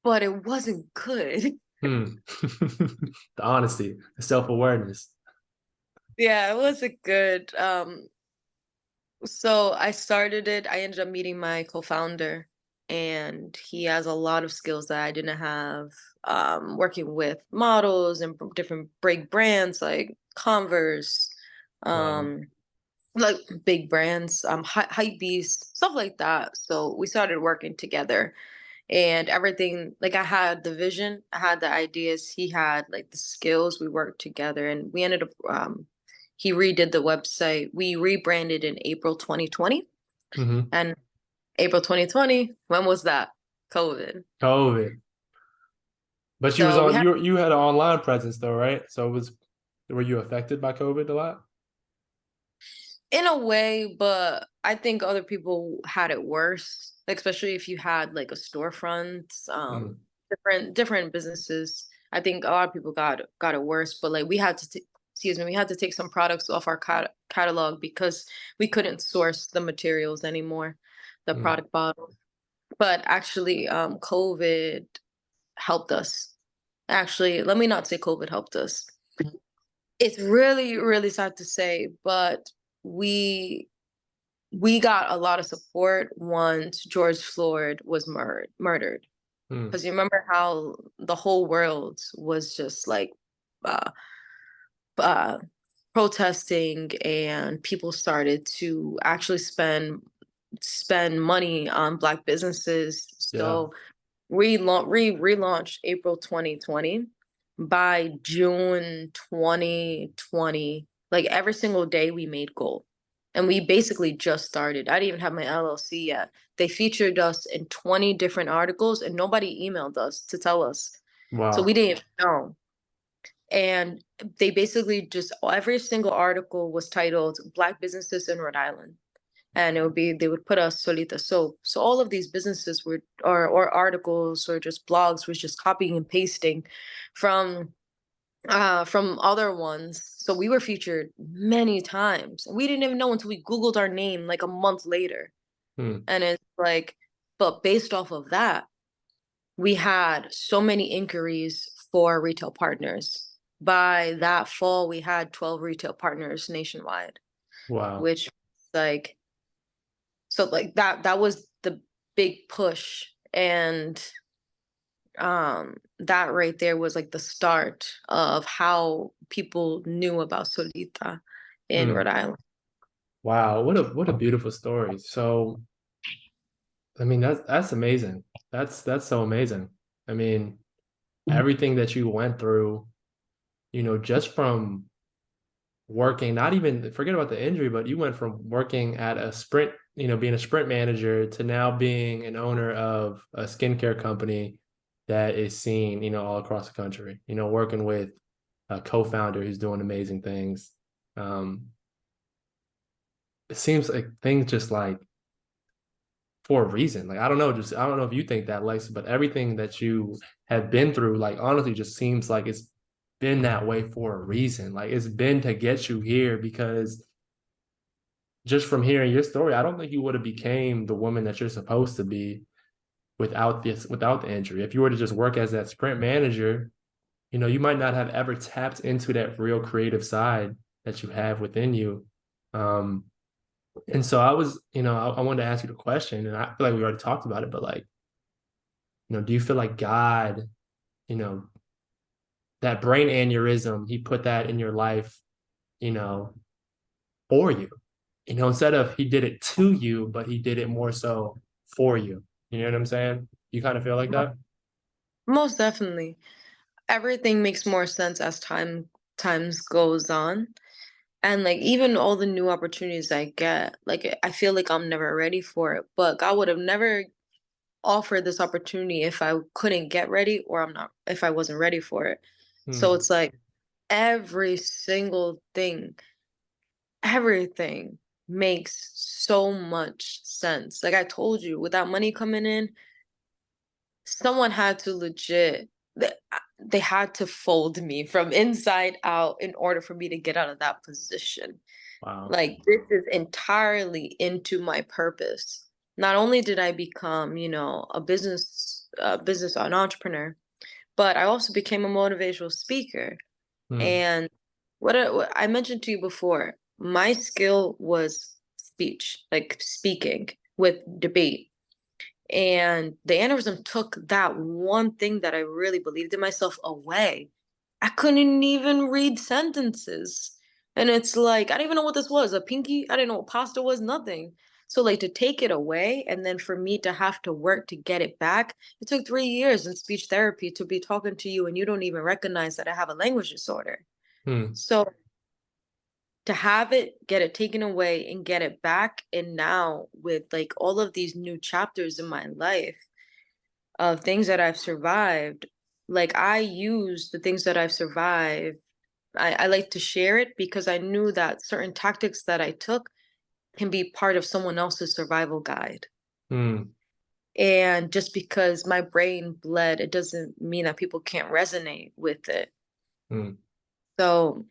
but it wasn't good. Hmm. The honesty, the self-awareness. Yeah, it wasn't good. So I started it. I ended up meeting my co-founder, and he has a lot of skills that I didn't have. Working with models and different big brands like Converse, Wow. um, like big brands, hype beast, stuff like that. So we started working together, and everything. Like I had the vision, I had the ideas, he had like the skills. We worked together, and we ended up. He redid the website. We rebranded in April 2020, Hmm. and April 2020. When was that? COVID. COVID. But you was So we on had, you had an online presence though, right? So it was were you affected by COVID a lot? in a way, but I think other people had it worse. Like, especially if you had like a storefront, Mm, different businesses. I think a lot of people got it worse. But like we had to excuse me, we had to take some products off our catalog because we couldn't source the materials anymore, the mm, product bottle. But actually, COVID helped us. Actually, let me not say COVID helped us. It's really, really sad to say, but we we got a lot of support once George Floyd was murdered. mm, Because you remember how the whole world was just like uh, uh, protesting, and people started to actually spend money on Black businesses. yeah. So relaunched April 2020. By June 2020, like every single day we made gold. And we basically just started. I didn't even have my LLC yet. They featured us in 20 different articles, and nobody emailed us to tell us. So we Wow. didn't know. And they basically just every single article was titled Black Businesses in Rhode Island. And it would be they would put us Soulita soap. So all of these businesses were or articles or just blogs was just copying and pasting from other ones. So we were featured many times. We didn't even know until we Googled our name like a month later. Mm, And it's like, but based off of that, we had so many inquiries for retail partners. By that fall, we had 12 retail partners nationwide, wow. which like so like that was big push. And that right there was like the start of how people knew about Soulita in Hmm. Rhode Island. Wow, what a beautiful story. So, I mean, that's amazing. That's so amazing. I mean, everything that you went through, just from working, not even forget about the injury, but you went from working at a sprint, being a sprint manager to now being an owner of a skincare company that is seen, all across the country, working with a co-founder who's doing amazing things. Um, it seems like things just like for a reason. Like I don't know if you think that, Lex, but everything that you have been through, like honestly, just seems like it's been that way for a reason. Like it's been to get you here because just from hearing your story, I don't think you would have became the woman that you're supposed to be without the injury. If you were to just work as that sprint manager, you might not have ever tapped into that real creative side that you have within you. Um, and so I wanted to ask you the question, and I feel like we already talked about it, but like, do you feel like God, you know, that brain aneurysm, he put that in your life, you know, for you? Instead of he did it to you, but he did it more so for you. You know what I'm saying? You kind of feel like that? Most definitely. Everything makes more sense as times goes on. And like even all the new opportunities I get, like I feel like I'm never ready for it. But God would have never offered this opportunity if I couldn't get ready or if I wasn't ready for it. So Hmm. it's like every single thing, everything makes so much sense. Like I told you, with that money coming in, someone had to they had to fold me from inside out in order for me to get out of that position. Wow. Like this is entirely into my purpose. Not only did I become, a business an entrepreneur, but I also became a motivational speaker. Hmm. And what I mentioned to you before, my skill was speech, like speaking with debate. And the aneurysm took that one thing that I really believed in myself away. I couldn't even read sentences. And it's like, I didn't even know what this was. A pinky? I didn't know what pasta was, nothing. So like to take it away and then for me to have to work to get it back, it took 3 years in speech therapy to be talking to you and you don't even recognize that I have a language disorder. Hmm. So to have it, get it taken away and get it back. And now with like all of these new chapters in my life, of things that I've survived, like I use the things that I've survived. I like to share it because I knew that certain tactics that I took can be part of someone else's survival guide. Hmm. And just because my brain bled, it doesn't mean that people can't resonate with it. Hmm. So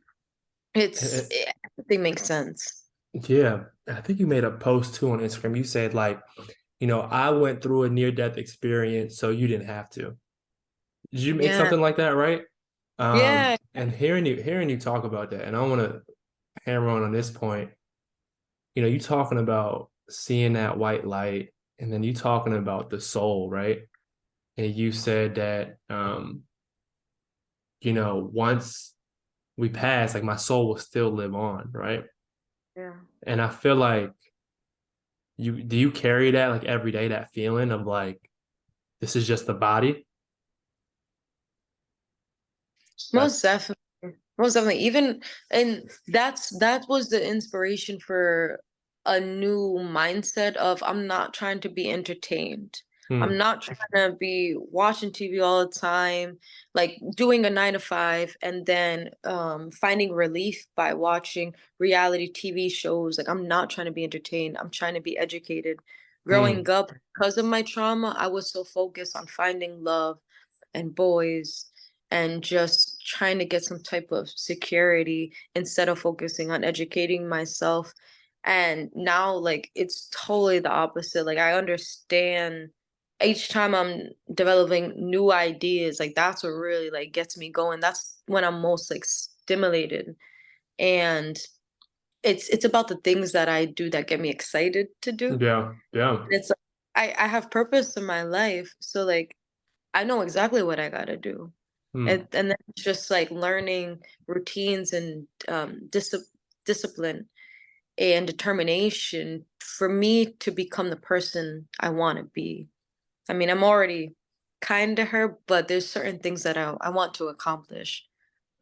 Eh, eh, everything makes sense. Yeah. I think you made a post too on Instagram. You said like, I went through a near-death experience, so you didn't have to. Did you make Yeah. something like that, right? Yeah. And hearing you talk about that, and I want to hammer on this point. You talking about seeing that white light, and then you talking about the soul, right? And you said that, once we pass, like my soul will still live on, right? Yeah. And I feel like do you carry that like every day, that feeling of like this is just the body? Most That's definitely. Most definitely. Even and that was the inspiration for a new mindset of I'm not trying to be entertained. I'm hmm, not trying to be watching TV all the time, like doing a 9 to 5 and then finding relief by watching reality TV shows. Like I'm not trying to be entertained. I'm trying to be educated. hmm, Growing up, because of my trauma, I was so focused on finding love and boys and just trying to get some type of security instead of focusing on educating myself. And now, like, it's totally the opposite. Like, I understand each time I'm developing new ideas, like, that's what really, like, gets me going. That's when I'm most, like, stimulated. And it's about the things that I do that get me excited to do. yeah, yeah, And it's like I have purpose in my life, so like I know exactly what I gotta do. Hmm. And then it's just like learning routines and discipline and determination for me to become the person I want to be. I mean, I'm already kind of her, but there's certain things that I want to accomplish.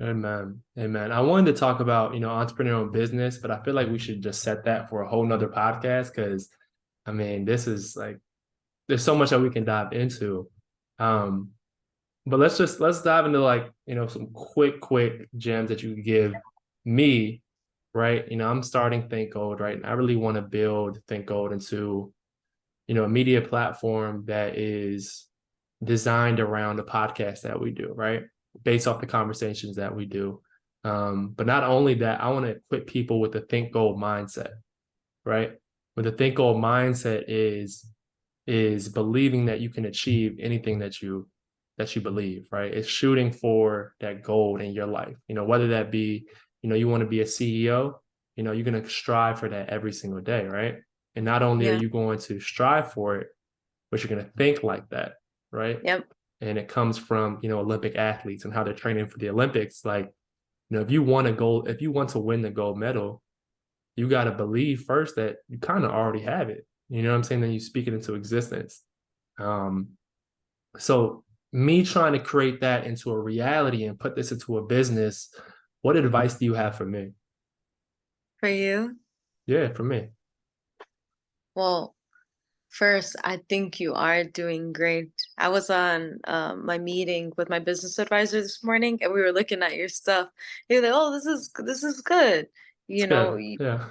Amen. Amen. I wanted to talk about, entrepreneurial business, but I feel like we should just set that for a whole nother podcast because I mean, this is like there's so much that we can dive into. Um, but let's dive into like, some quick gems that you could give me, right? I'm starting Think Gold, right? And I really want to build Think Gold into, a media platform that is designed around the podcast that we do, right? Based off the conversations that we do. But not only that, I want to equip people with the Think Gold mindset, right? With the Think Gold mindset is believing that you can achieve anything that you believe, right? It's shooting for that goal in your life. Whether that be, you want to be a CEO, you're going to strive for that every single day, right? And not only are Yeah. you going to strive for it, but you're going to think like that, right? Yep. And it comes from, Olympic athletes and how they're training for the Olympics. Like, if you want a gold, if you want to win the gold medal, you got to believe first that you kind of already have it. You know what I'm saying? Then you speak it into existence. Um, so me trying to create that into a reality and put this into a business, what advice do you have for me? For you? Yeah, for me. Well, first, I think you are doing great. I was on my meeting with my business advisor this morning, and we were looking at your stuff. You're like, "Oh, this is good." It's You know, good. Yeah.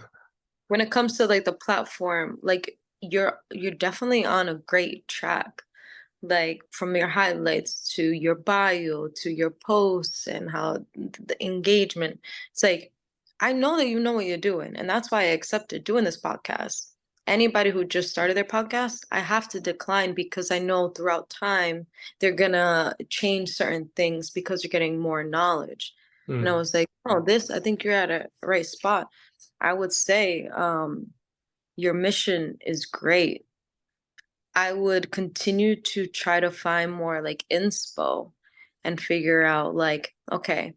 when it comes to like the platform, like you're definitely on a great track. Like from your highlights to your bio to your posts and how the engagement. It's like I know that you know what you're doing, and that's why I accepted doing this podcast. Anybody who just started their podcast, I have to decline because I know throughout time they're gonna change certain things because you're getting more knowledge. And I Mm, was like, oh, this, I think you're at a right spot. I would say your mission is great. I would continue to try to find more like inspo and figure out like, okay,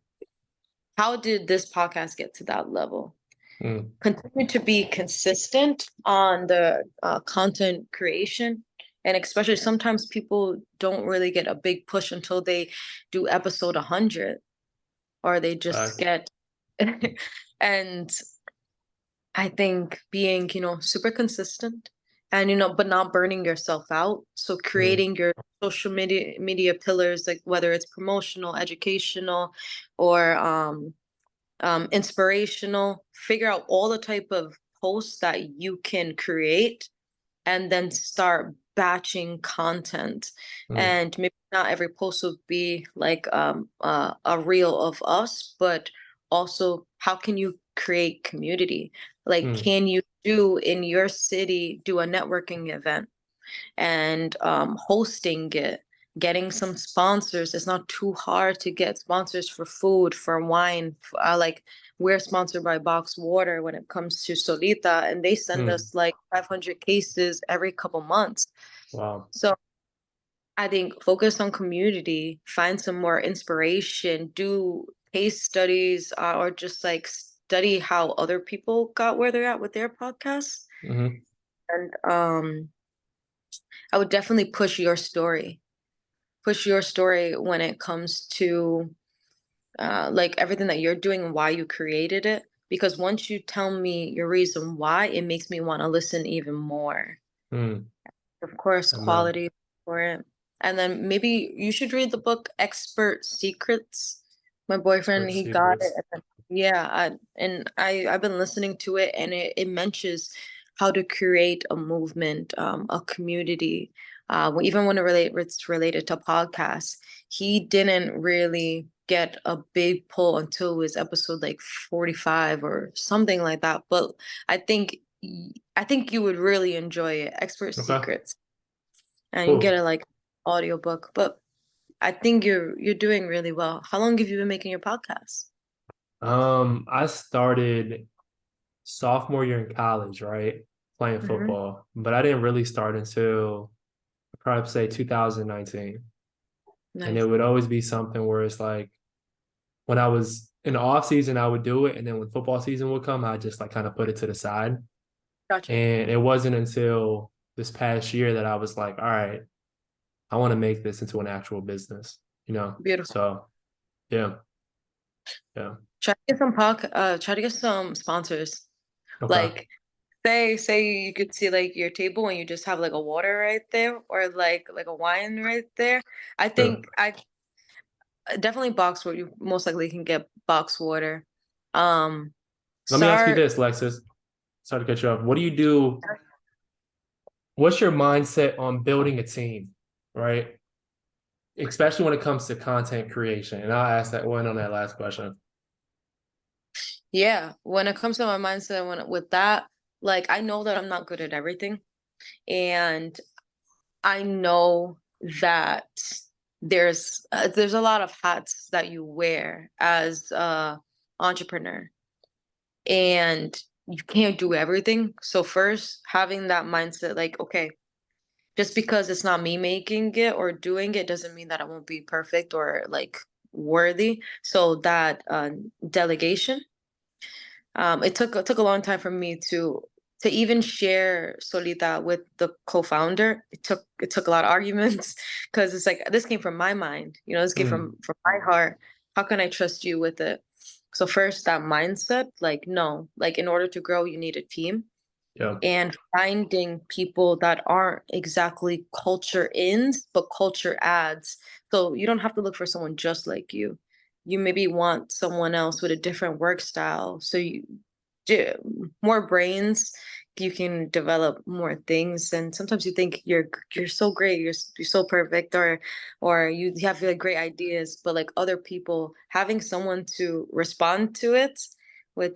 how did this podcast get to that level? mm, Continue to be consistent on the content creation. And especially sometimes people don't really get a big push until they do episode 100 or they just facts. get. And I think being, super consistent and, but not burning yourself out. So Mm, creating your social media pillars, like whether it's promotional, educational, or inspirational, figure out all the type of posts that you can create and then start batching content. mm, And maybe not every post will be like a reel of us, but also how can you create community? Like, mm, can you do in your city, do a networking event and hosting it? Getting some sponsors. It's not too hard to get sponsors for food, for wine. Like we're sponsored by Box Water when it comes to Soulita, and they send mm. us like 500 cases every couple months. Wow. So I think focus on community, find some more inspiration, do case studies, or just like study how other people got where they're at with their podcasts. Hmm. And I would definitely push your story when it comes to like everything that you're doing and why you created it. Because once you tell me your reason why, it makes me want to listen even more. Mm. Of course, Amen. quality for it. And then maybe you should read the book Expert Secrets. My boyfriend, Expert he got it. secrets. Yeah, I've been listening to it, and it mentions how to create a movement, a community. Even when it's related to podcasts, he didn't really get a big pull until it was episode like 45 or something like that. But I think I think you would really enjoy it. Expert Okay. Secrets, and you can get Cool. it like audiobook. But I think you're doing really well. How long have you been making your podcast? I started sophomore year in college, right? playing Hmm. football, but I didn't really start until I'd probably say 2019. And it Nice. would always be something where it's like when I was in the off season, I would do it, and then when football season would come, I just like kind of put it to the side. Gotcha. And it wasn't until this past year that I was like, all right, I want to make this into an actual business, you know? Beautiful. So yeah, yeah. Try to get some sponsors. Okay. Like say you could see like your table and you just have like a water right there or like a wine right there. I Sure. think I definitely box water. You most likely can get box water. Um, Let me ask you start. this, Lexus. Sorry to cut you off. What do you do? What's your mindset on building a team, right? Especially when it comes to content creation. And I'll ask that one on that last question. Yeah, when it comes to my mindset, when with that, like I know that I'm not good at everything, and I know that there's a lot of hats that you wear as a entrepreneur, and you can't do everything. So first, having that mindset, like, okay, just because it's not me making it or doing it doesn't mean that I won't be perfect or like worthy. So that delegation, it took a long time for me to even share Soulita with the co-founder. It took a lot of arguments because it's like this came from my mind, this came Hmm. from my heart. How can I trust you with it? So first that mindset, like no, like in order to grow, you need a team Yeah. and finding people that aren't exactly culture ins, but culture adds. So you don't have to look for someone just like you. You maybe want someone else with a different work style. So you do more brains, you can develop more things. And sometimes you think you're so great, you're so perfect, or you have like great ideas, but like other people having someone to respond to it with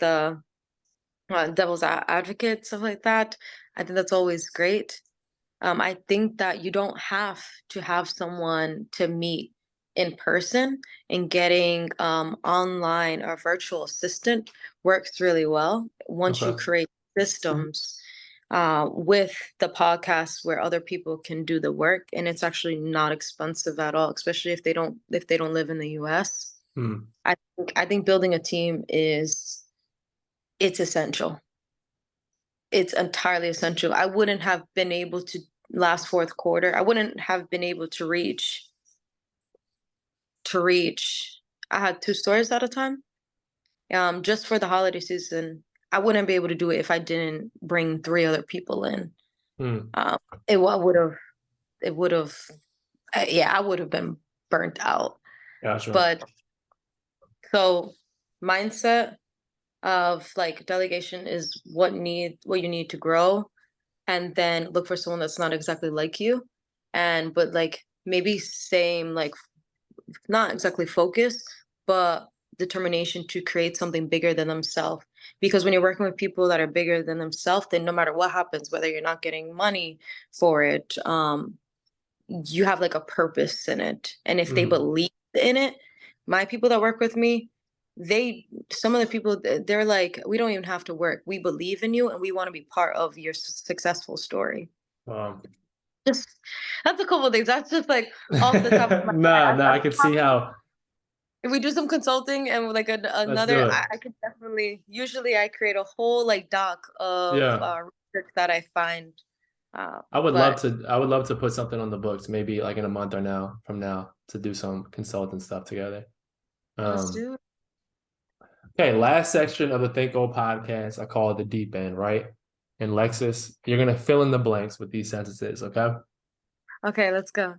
devil's advocate, stuff like that. I think that's always great. I think that you don't have to have someone to meet in person, and getting online or virtual assistant works really well once you Okay. create systems with the podcast where other people can do the work, and it's actually not expensive at all, especially if they don't live in the US. Hmm. I think building a team it's essential. It's entirely essential. I wouldn't have been able to last fourth quarter. I wouldn't have been able to reach. I had two stores at a time. Just for the holiday season, I wouldn't be able to do it if I didn't bring three other people in. Hmm. Um, it would have, yeah, I would have been burnt out. Gotcha. But so mindset of like delegation is what you need to grow, and then look for someone that's not exactly like you, and but like maybe same, like not exactly focus, but determination to create something bigger than themselves. Because when you're working with people that are bigger than themselves, then no matter what happens, whether you're not getting money for it, you have like a purpose in it. And if they Hmm. believe in it, my people that work with me, some of the people, they're like, we don't even have to work. We believe in you and we want to be part of your successful story. Wow. Just that's a couple of things. That's just like off the top of my Nah, head. nah, I can see how. If we do some consulting and like Let's do another, it. I could definitely. Usually, I create a whole like doc of Yeah. research that I find. But I would love to put something on the books, maybe like in a month or now from now to do some consultant stuff together. let's Um, do. okay, last section of the Think Old podcast, I call it the deep end, right? And Lexus, you're gonna fill in the blanks with these sentences, okay? Okay, let's go.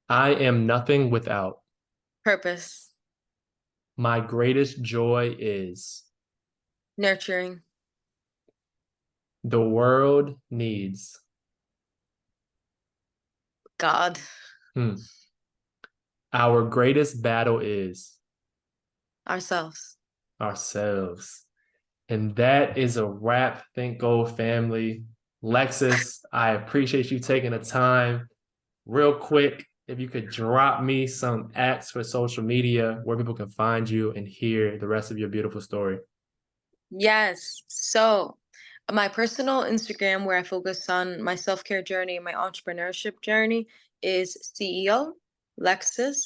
I am nothing without. Purpose, My greatest joy is nurturing, the world needs. God, Hmm. Our greatest battle is ourselves. ourselves. And that is a wrap. Think Gold family. Lexus, I appreciate you taking the time. Real quick, if you could drop me some acts for social media where people can find you and hear the rest of your beautiful story. Yes. So My personal Instagram, where I focus on my self-care journey, my entrepreneurship journey, is CEO Lexus,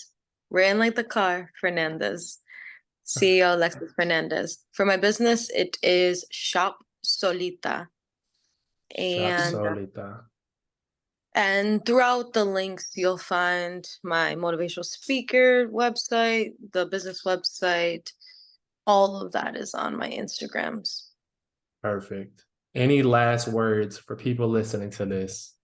ran like the car, Fernandez. CEO Lexus Fernandez. For my business, it is Shop Soulita. Shop And Soulita. and throughout the links, you'll find my motivational speaker website, the business website. All of that is on my Instagrams. Perfect. Any last words for people listening to this?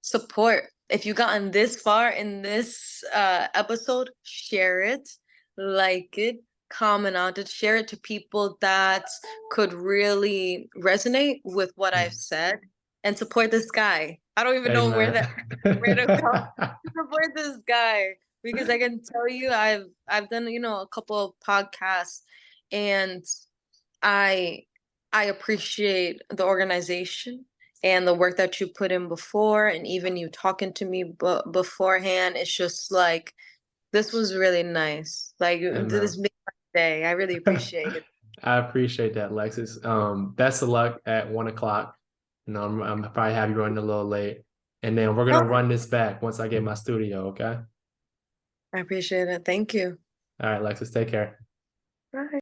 Support. If you've gotten this far in this episode, share it, like it, comment on it, share it to people that could really resonate with what I've said, and support this guy. I don't even know Amen. where to go to support this guy, because I can tell you I've done, a couple of podcasts, and I I appreciate the organization and the work that you put in before, and even you talking to me beforehand. It's just like, this was really nice. Like, Amen. this made my day. I really appreciate it. I appreciate that, Lexus. Best of luck at 1 o'clock. I'm probably have you running a little late. And then we're gonna Oh, run this back once I get my studio, okay? I appreciate it. Thank you. All right, Lexus, take care. Bye.